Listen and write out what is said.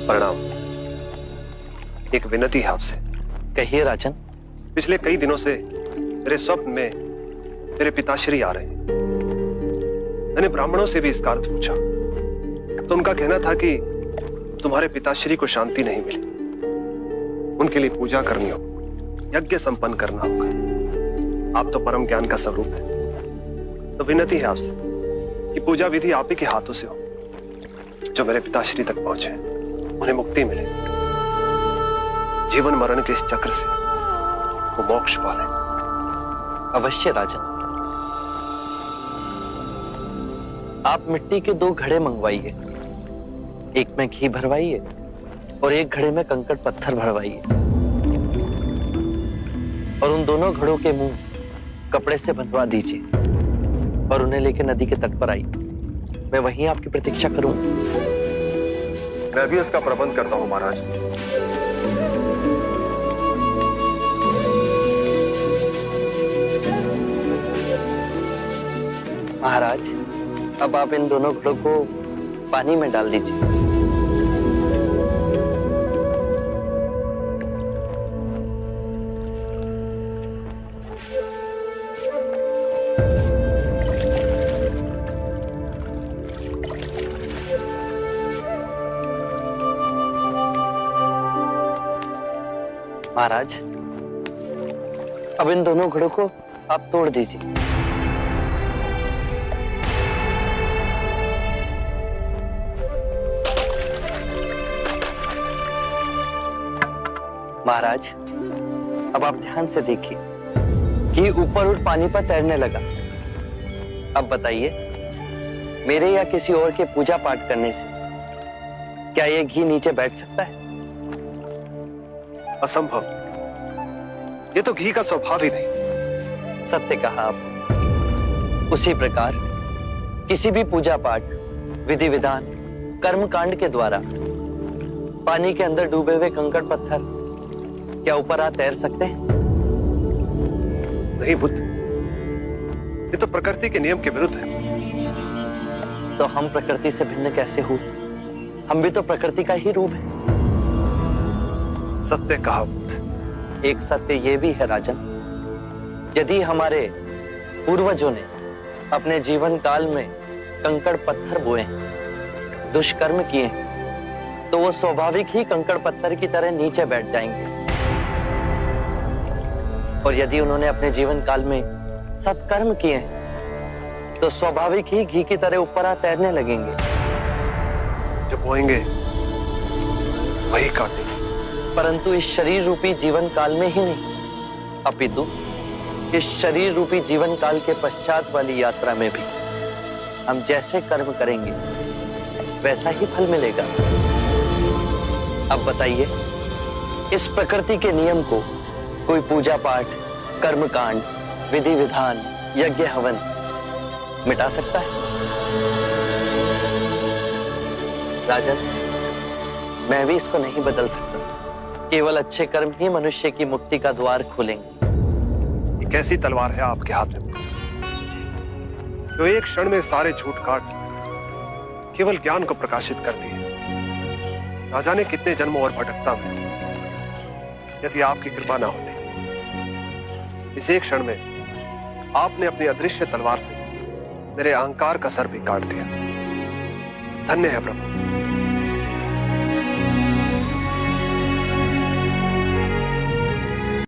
प्रणाम। एक विनती है आपसे। कहिए राजन। पिछले कई दिनों से मेरे स्वप्न में मेरे पिताश्री आ रहे हैं। मैंने ब्राह्मणों से भी इसका अर्थ पूछा तो उनका कहना था कि तुम्हारे पिताश्री को शांति नहीं मिली, उनके लिए पूजा करनी होगी, यज्ञ संपन्न करना होगा। आप तो परम ज्ञान का स्वरूप है, तो विनती है आपसे कि पूजा विधि आप ही के हाथों से हो। जो मेरे पिताश्री तक पहुंचे उन्हें मुक्ति मिले, जीवन मरण के इस चक्र से वो मोक्ष पाले। अवश्य राजन। आप मिट्टी के 2 घड़े मंगवाइए, एक में घी भरवाइए और एक घड़े में कंकड़ पत्थर भरवाइए, और उन दोनों घड़ों के मुंह कपड़े से बंधवा दीजिए और उन्हें लेकर नदी के तट पर आइए। मैं वहीं आपकी प्रतीक्षा करूंगा। मैं भी इसका प्रबंध करता हूं महाराज। महाराज, अब आप इन दोनों घड़ों को पानी में डाल दीजिए। महाराज, अब इन दोनों घड़ों को आप तोड़ दीजिए। महाराज, अब आप ध्यान से देखिए कि ऊपर उठ पानी पर तैरने लगा। अब बताइए, मेरे या किसी और के पूजा पाठ करने से क्या यह घी नीचे बैठ सकता है? असंभव। ये तो घी का स्वभाव ही नहीं। सत्य कहा आप। उसी प्रकार किसी भी पूजा पाठ, विधि विधान, कर्म कांड के द्वारा पानी के अंदर डूबे हुए कंकड़ पत्थर क्या ऊपर आ तैर सकते हैं? नहीं बुद्ध, ये तो प्रकृति के नियम के विरुद्ध है। तो हम प्रकृति से भिन्न कैसे हुए? हम भी तो प्रकृति का ही रूप है। सत्य कहा बुद्ध। एक सत्य ये भी है राजन, यदि हमारे पूर्वजों ने अपने जीवन काल में कंकड़ पत्थर बोए, दुष्कर्म किए, तो वो स्वाभाविक ही कंकड़ पत्थर की तरह नीचे बैठ जाएंगे। और यदि उन्होंने अपने जीवन काल में सत्कर्म किए तो स्वाभाविक ही घी की तरह ऊपर आ तैरने लगेंगे। जो बोएंगे वही काटेंगे। परंतु इस शरीर रूपी जीवन काल में ही नहीं, अपितु इस शरीर रूपी जीवन काल के पश्चात वाली यात्रा में भी हम जैसे कर्म करेंगे वैसा ही फल मिलेगा। अब बताइए, इस प्रकृति के नियम को कोई पूजा पाठ, कर्म कांड, विधि विधान, यज्ञ हवन मिटा सकता है? राजन, मैं भी इसको नहीं बदल सकता। केवल अच्छे कर्म ही मनुष्य की मुक्ति का द्वार खोलेंगे। एक ऐसी तलवार है आपके हाथ में जो एक क्षण में सारे झूठ काट केवल ज्ञान को प्रकाशित करती है। ना जाने कितने जन्मों और भटकता में यदि आपकी कृपा ना होती, इस एक क्षण में आपने अपनी अदृश्य तलवार से मेरे अहंकार का सर भी काट दिया। धन्य है प्रभु।